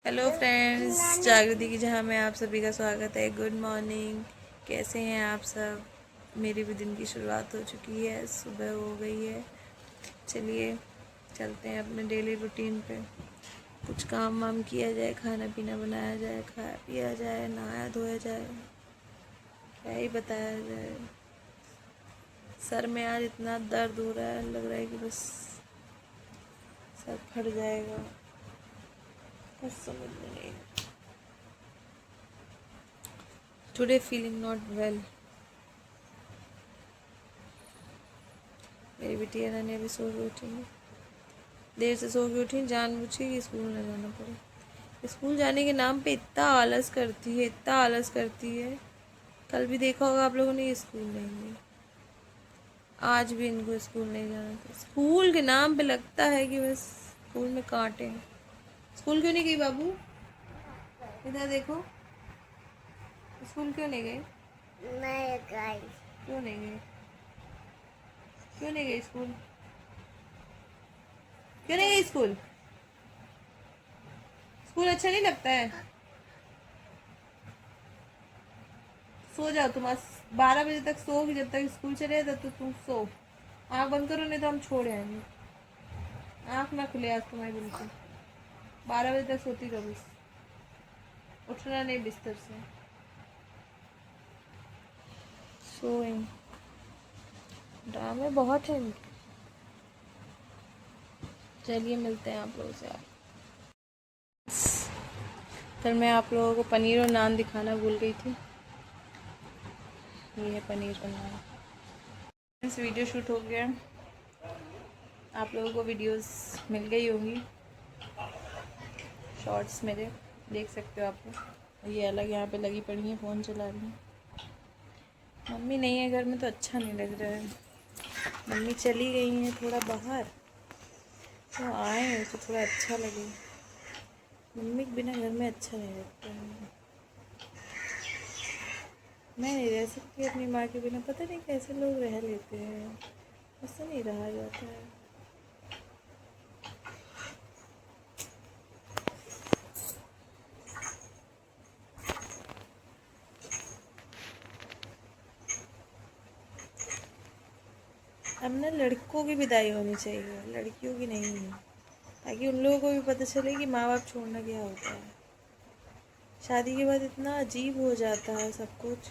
Hello friends, जागृति की जहाँ में आप सभी का स्वागत है। Good morning. कैसे हैं आप सब? मेरी भी दिन की शुरुआत हो चुकी है, सुबह हो गई है। चलिए चलते हैं अपने डेली रूटीन पे। कुछ काम वाम किया जाए, खाना पीना बनाया जाए, खाया पिया जाए, नहाया धोया जाए, क्या ही बताया जाए। सर में आज इतना दर्द हो रहा है, लग रहा है कि बस सर फट जाएगा। कुछ समझ में नहीं। Today feeling not well. मेरी बिटिया रानी अभी सो के उठी है, देर से सो के उठी, जानबूझ के कि स्कूल न जाना पड़े। स्कूल जाने के नाम पे इतना आलस करती है, इतना आलस करती है। कल भी देखा होगा आप लोगों ने, ये स्कूल नहीं गई। आज भी इनको स्कूल नहीं जाना था। स्कूल के नाम पे लगता है कि बस स्कूल में कांटे हैं। स्कूल क्यों नहीं गई बाबू? इधर देखो, स्कूल क्यों नहीं गई? नहीं गई। क्यों नहीं गई? क्यों नहीं गई स्कूल? क्यों नहीं गई स्कूल? स्कूल अच्छा नहीं लगता है? सो जाओ, तुम आज 12 बजे तक सोओगी, जब तक स्कूल चले तब तो तुम सो। आँख बंद करो, नहीं तो हम छोड़ आएंगे। आँख ना खुले आज तुम्हारी बिल्कुल। 12 बजे तक सोती रहो बस, उठना नहीं बिस्तर से। सोएं। ड्रामे बहुत हैं इनके। चलिए मिलते हैं आप लोगों से। आप कल मैं आप लोगों को पनीर और नान दिखाना भूल गई थी। ये है पनीर और नान। इस वीडियो शूट हो गया, आप लोगों को वीडियोस मिल गई होंगी, शॉर्ट्स मेरे देख सकते हो आप लोग। ये अलग यहाँ पे लगी पड़ी है, फ़ोन चला रही हैं। मम्मी नहीं है घर में तो अच्छा नहीं लग रहा है। मम्मी चली गई हैं थोड़ा बाहर, तो आए तो थोड़ा अच्छा लगे। मम्मी के बिना घर में अच्छा नहीं लगता है। मैं नहीं रह सकती अपनी माँ के बिना। पता नहीं कैसे लोग रह लेते हैं, मुझसे नहीं रहा जाता है। अब ना लड़कों की विदाई होनी चाहिए, लड़कियों की नहीं है, ताकि उन लोगों को भी पता चले कि माँ बाप छोड़ना क्या होता है। शादी के बाद इतना अजीब हो जाता है सब कुछ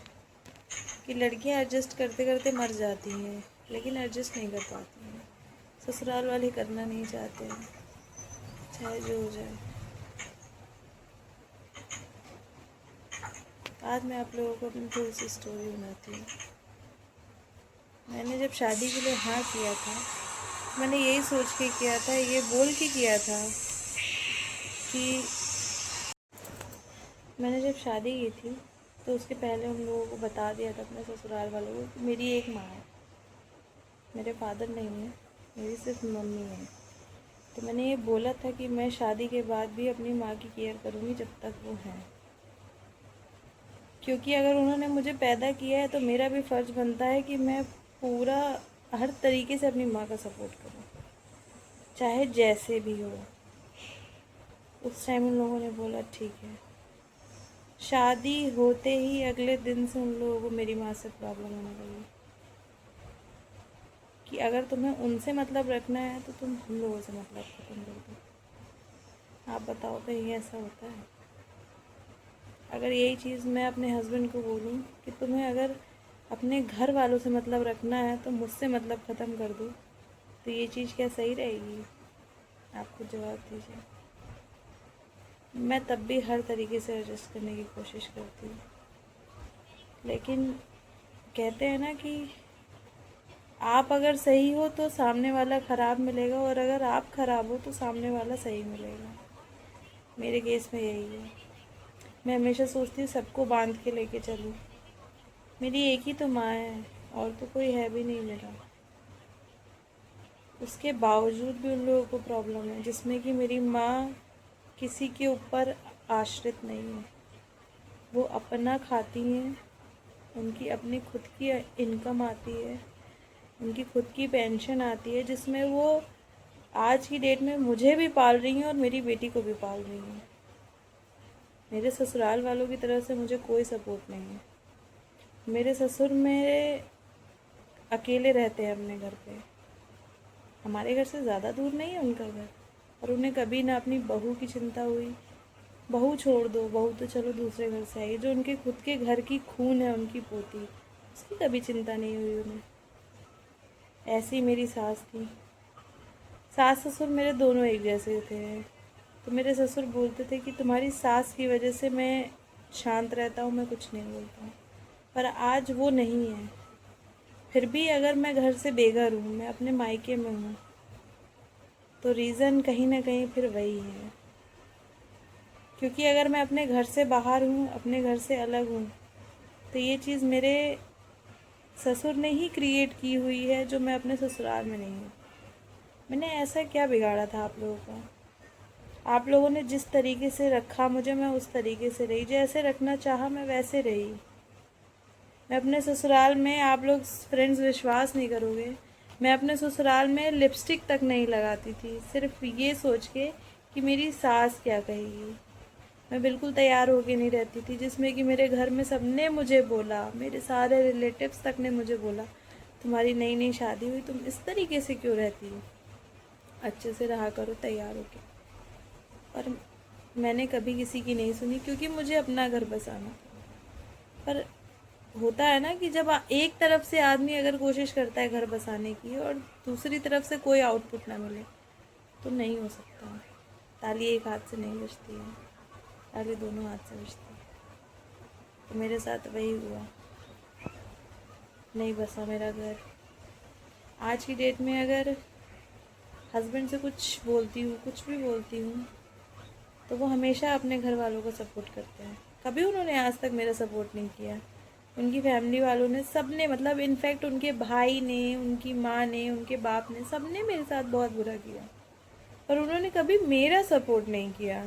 कि लड़कियां एडजस्ट करते करते मर जाती हैं, लेकिन एडजस्ट नहीं कर पाती हैं। ससुराल वाले करना नहीं चाहते हैं, चाहे जो हो जाए। आज मैं आप लोगों को अपनी थोड़ी सी स्टोरी बनाती हूँ। मैंने जब शादी के लिए हाँ किया था, मैंने यही सोच के किया था, ये बोल के किया था कि मैंने जब शादी की थी तो उसके पहले उन लोगों को बता दिया था, अपने ससुराल वालों को, कि मेरी एक माँ है, मेरे फादर नहीं है, मेरी सिर्फ मम्मी है। तो मैंने ये बोला था कि मैं शादी के बाद भी अपनी माँ की केयर करूँगी जब तक वो हैं, क्योंकि अगर उन्होंने मुझे पैदा किया है तो मेरा भी फ़र्ज़ बनता है कि मैं पूरा हर तरीके से अपनी माँ का सपोर्ट करूँ, चाहे जैसे भी हो। उस टाइम उन लोगों ने बोला ठीक है। शादी होते ही अगले दिन से उन लोगों को मेरी माँ से प्रॉब्लम होने लगी कि अगर तुम्हें उनसे मतलब रखना है तो तुम हम लोगों से मतलब ख़त्म कर दो। आप बताओ, कहीं ऐसा होता है? अगर यही चीज़ मैं अपने हस्बैंड को बोलूँ कि तुम्हें अगर अपने घर वालों से मतलब रखना है तो मुझसे मतलब ख़त्म कर दो, तो ये चीज़ क्या सही रहेगी? आप खुद जवाब दीजिए। मैं तब भी हर तरीके से एडजस्ट करने की कोशिश करती हूँ, लेकिन कहते हैं ना कि आप अगर सही हो तो सामने वाला ख़राब मिलेगा, और अगर आप ख़राब हो तो सामने वाला सही मिलेगा। मेरे केस में यही है। मैं हमेशा सोचती हूँ सबको बांध के लेके चलूँ। मेरी एक ही तो माँ है, और तो कोई है भी नहीं मेरा। उसके बावजूद भी उन लोगों को प्रॉब्लम है, जिसमें कि मेरी माँ किसी के ऊपर आश्रित नहीं है। वो अपना खाती हैं, उनकी अपनी खुद की इनकम आती है, उनकी खुद की पेंशन आती है, जिसमें वो आज की डेट में मुझे भी पाल रही हैं और मेरी बेटी को भी पाल रही हैं। मेरे ससुराल वालों की तरफ से मुझे कोई सपोर्ट नहीं है। मेरे ससुर मेरे अकेले रहते हैं अपने घर पे। हमारे घर से ज़्यादा दूर नहीं है उनका घर, और उन्हें कभी ना अपनी बहू की चिंता हुई। बहू छोड़ दो, बहू तो चलो दूसरे घर से आई, जो उनके खुद के घर की खून है, उनकी पोती, उसकी कभी चिंता नहीं हुई उन्हें। ऐसी मेरी सास थी। सास ससुर मेरे दोनों एक जैसे थे। तो मेरे ससुर बोलते थे कि तुम्हारी सास की वजह से मैं शांत रहता हूँ, मैं कुछ नहीं बोलता हूँ। पर आज वो नहीं है। फिर भी अगर मैं घर से बेघर हूँ, मैं अपने मायके में हूँ, तो रीज़न कहीं ना कहीं फिर वही है। क्योंकि अगर मैं अपने घर से बाहर हूँ, अपने घर से अलग हूँ, तो ये चीज़ मेरे ससुर ने ही क्रिएट की हुई है, जो मैं अपने ससुराल में नहीं हूँ। मैंने ऐसा क्या बिगाड़ा था आप लोगों का? आप लोगों ने जिस तरीके से रखा मुझे, मैं उस तरीके से रही, जैसे रखना चाहा मैं वैसे रही। मैं अपने ससुराल में, आप लोग फ्रेंड्स विश्वास नहीं करोगे, मैं अपने ससुराल में लिपस्टिक तक नहीं लगाती थी, सिर्फ ये सोच के कि मेरी सास क्या कहेगी। मैं बिल्कुल तैयार होके नहीं रहती थी, जिसमें कि मेरे घर में सबने मुझे बोला, मेरे सारे रिलेटिव्स तक ने मुझे बोला, तुम्हारी नई नई शादी हुई, तुम इस तरीके से क्यों रहती हो, अच्छे से रहा करो तैयार होके। और मैंने कभी किसी की नहीं सुनी, क्योंकि मुझे अपना घर बसाना था। पर होता है ना कि जब एक तरफ से आदमी अगर कोशिश करता है घर बसाने की, और दूसरी तरफ से कोई आउटपुट ना मिले, तो नहीं हो सकता। ताली एक हाथ से नहीं बजती है, ताली दोनों हाथ से बजती है। तो मेरे साथ वही हुआ, नहीं बसा मेरा घर। आज की डेट में अगर हस्बैंड से कुछ बोलती हूँ, कुछ भी बोलती हूँ, तो वो हमेशा अपने घर वालों को सपोर्ट करते हैं। कभी उन्होंने आज तक मेरा सपोर्ट नहीं किया। उनकी फैमिली वालों ने, सब ने, मतलब इनफैक्ट उनके भाई ने, उनकी माँ ने, उनके बाप ने, सब ने मेरे साथ बहुत बुरा किया, पर उन्होंने कभी मेरा सपोर्ट नहीं किया।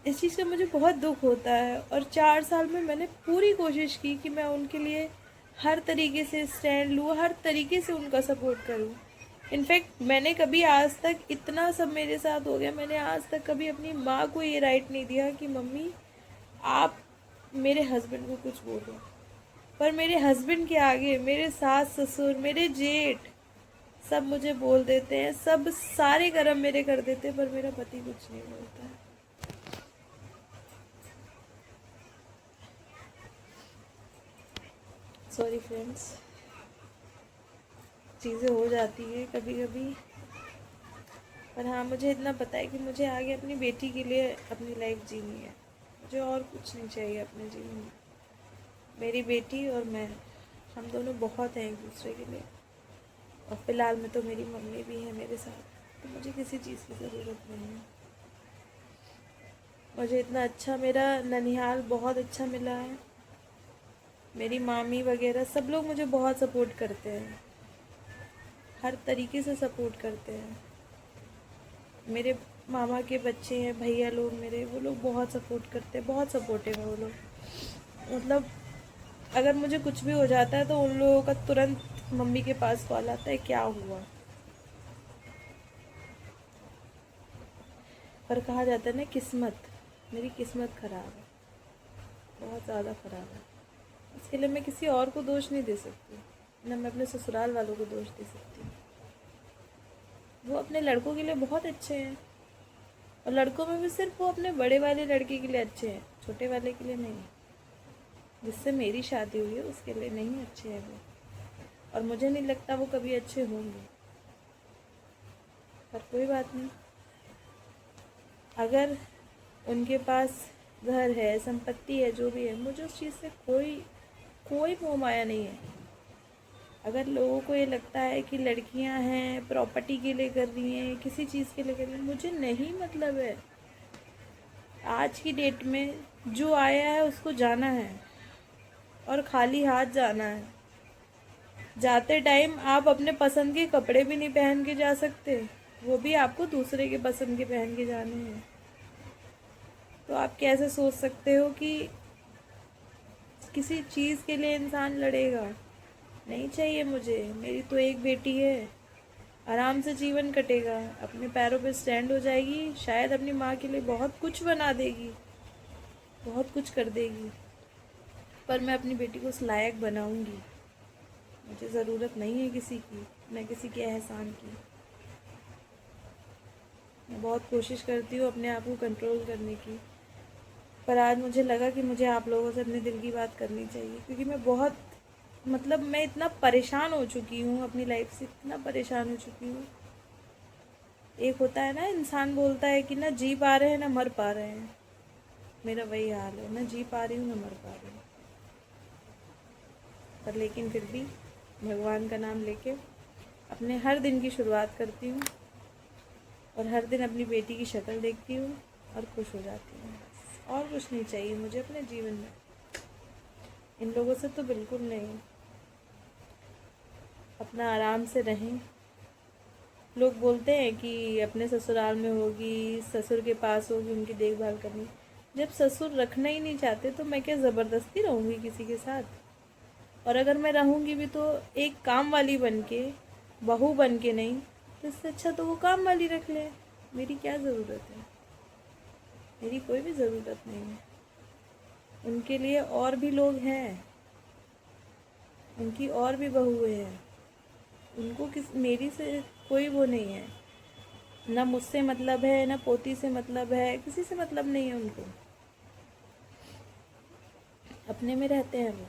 इस चीज़ का मुझे बहुत दुख होता है। और 4 साल में मैंने पूरी कोशिश की कि मैं उनके लिए हर तरीके से स्टैंड लूँ, हर तरीके से उनका सपोर्ट करूँ। इनफैक्ट मैंने कभी आज तक, इतना सब मेरे साथ हो गया, मैंने आज तक कभी अपनी माँ को ये राइट नहीं दिया कि मम्मी आप मेरे हस्बैंड को कुछ बोलो। पर मेरे हस्बैंड के आगे मेरे सास ससुर, मेरे जेठ, सब मुझे बोल देते हैं, सब सारे कर्म मेरे कर देते हैं, पर मेरा पति कुछ नहीं बोलता है। सॉरी फ्रेंड्स, चीज़ें हो जाती हैं कभी कभी। पर हाँ, मुझे इतना पता है कि मुझे आगे अपनी बेटी के लिए अपनी लाइफ जीनी है। मुझे और कुछ नहीं चाहिए अपने जीवन में। मेरी बेटी और मैं, हम दोनों बहुत हैं एक दूसरे के लिए। और फिलहाल में तो मेरी मम्मी भी है मेरे साथ, तो मुझे किसी चीज़ की ज़रूरत नहीं है। मुझे इतना अच्छा, मेरा ननिहाल बहुत अच्छा मिला है। मेरी मामी वगैरह सब लोग मुझे बहुत सपोर्ट करते हैं, हर तरीके से सपोर्ट करते हैं। मेरे मामा के बच्चे हैं, भैया लोग मेरे, वो लोग बहुत सपोर्ट करते हैं, बहुत सपोर्टिव है वो लोग। मतलब अगर मुझे कुछ भी हो जाता है तो उन लोगों का तुरंत मम्मी के पास कॉल आता है, क्या हुआ। पर कहा जाता है ना, किस्मत, मेरी किस्मत ख़राब है, बहुत ज़्यादा ख़राब है। इसके लिए मैं किसी और को दोष नहीं दे सकती, ना मैं अपने ससुराल वालों को दोष दे सकती। वो अपने लड़कों के लिए बहुत अच्छे हैं, और लड़कों में भी सिर्फ वो अपने बड़े वाले लड़के के लिए अच्छे हैं, छोटे वाले के लिए नहीं। जिससे मेरी शादी हुई है उसके लिए नहीं अच्छे हैं वो, और मुझे नहीं लगता वो कभी अच्छे होंगे। पर कोई बात नहीं, अगर उनके पास घर है, संपत्ति है, जो भी है, मुझे उस चीज़ से कोई कोई मोह माया नहीं है। अगर लोगों को ये लगता है कि लड़कियां हैं प्रॉपर्टी के लिए कर रही हैं, किसी चीज़ के लिए कर रही हैं, मुझे नहीं मतलब है। आज की डेट में जो आया है उसको जाना है, और खाली हाथ जाना है। जाते टाइम आप अपने पसंद के कपड़े भी नहीं पहन के जा सकते, वो भी आपको दूसरे के पसंद के पहन के जाने हैं। तो आप कैसे सोच सकते हो कि किसी चीज़ के लिए इंसान लड़ेगा? नहीं चाहिए मुझे। मेरी तो एक बेटी है, आराम से जीवन कटेगा, अपने पैरों पे स्टैंड हो जाएगी, शायद अपनी माँ के लिए बहुत कुछ बना देगी, बहुत कुछ कर देगी, पर मैं अपनी बेटी को उस लायक बनाऊंगी। मुझे ज़रूरत नहीं है किसी की, न किसी के एहसान की। मैं बहुत कोशिश करती हूँ अपने आप को कंट्रोल करने की, पर आज मुझे लगा कि मुझे आप लोगों से अपने दिल की बात करनी चाहिए, क्योंकि मैं बहुत मैं इतना परेशान हो चुकी हूँ, अपनी लाइफ से इतना परेशान हो चुकी हूँ। एक होता है ना, इंसान बोलता है कि ना जी पा रहे हैं ना मर पा रहे हैं, मेरा वही हाल है, ना जी पा रही हूँ ना मर पा रही हूँ। पर लेकिन फिर भी भगवान का नाम लेके अपने हर दिन की शुरुआत करती हूँ, और हर दिन अपनी बेटी की शक्ल देखती हूँ और खुश हो जाती हूँ। और कुछ नहीं चाहिए मुझे अपने जीवन में, इन लोगों से तो बिल्कुल नहीं। अपना आराम से रहें। लोग बोलते हैं कि अपने ससुराल में होगी, ससुर के पास होगी, उनकी देखभाल करनी। जब ससुर रखना ही नहीं चाहते तो मैं क्या ज़बरदस्ती रहूँगी किसी के साथ? और अगर मैं रहूँगी भी तो एक काम वाली बन के, बहू बन के नहीं, तो इससे अच्छा तो वो काम वाली रख ले। मेरी क्या ज़रूरत है? मेरी कोई भी ज़रूरत नहीं है। उनके लिए और भी लोग हैं, उनकी और भी बहुएं हैं, उनको मेरी से कोई वो नहीं है, ना मुझसे मतलब है, ना पोती से मतलब है, किसी से मतलब नहीं है उनको। अपने में रहते हैं वो।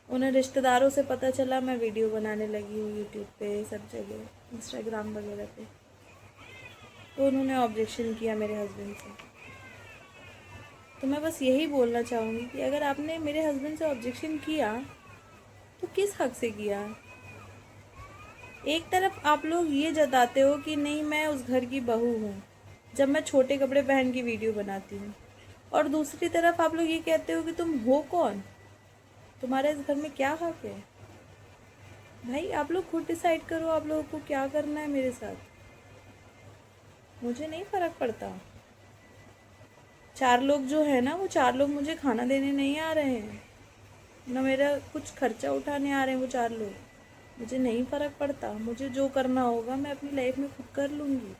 उन्हें रिश्तेदारों से पता चला मैं वीडियो बनाने लगी हूँ यूट्यूब पे, सब जगह, इंस्टाग्राम वगैरह पे, तो उन्होंने ऑब्जेक्शन किया मेरे हस्बैंड से। तो मैं बस यही बोलना चाहूँगी कि अगर आपने मेरे हस्बैंड से ऑब्जेक्शन किया तो किस हक से किया? एक तरफ आप लोग ये जताते हो कि नहीं मैं उस घर की बहू हूँ जब मैं छोटे कपड़े पहन के वीडियो बनाती हूँ, और दूसरी तरफ आप लोग ये कहते हो कि तुम हो कौन, तुम्हारे इस घर में क्या हक है? भाई आप लोग खुद डिसाइड करो आप लोगों को क्या करना है मेरे साथ, मुझे नहीं फ़र्क पड़ता। 4 लोग जो है ना, वो 4 लोग मुझे खाना देने नहीं आ रहे हैं, ना मेरा कुछ खर्चा उठाने आ रहे हैं वो 4 लोग। मुझे नहीं फ़र्क पड़ता, मुझे जो करना होगा मैं अपनी लाइफ में खुद कर लूँगी,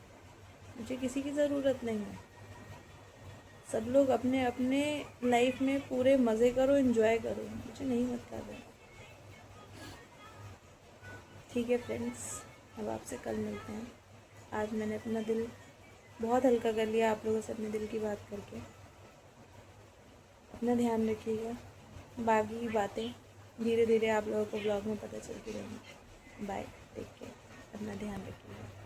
मुझे किसी की ज़रूरत नहीं है। सब लोग अपने अपने लाइफ में पूरे मज़े करो, एंजॉय करो, मुझे नहीं मतलब है। ठीक है फ्रेंड्स, अब आपसे कल मिलते हैं। आज मैंने अपना दिल बहुत हल्का कर लिया आप लोगों से अपने दिल की बात करके। अपना ध्यान रखिएगा, बाकी बातें धीरे धीरे आप लोगों को ब्लॉग में पता चलती रहेंगी। बाय, टेक केयर, अपना ध्यान रखिएगा।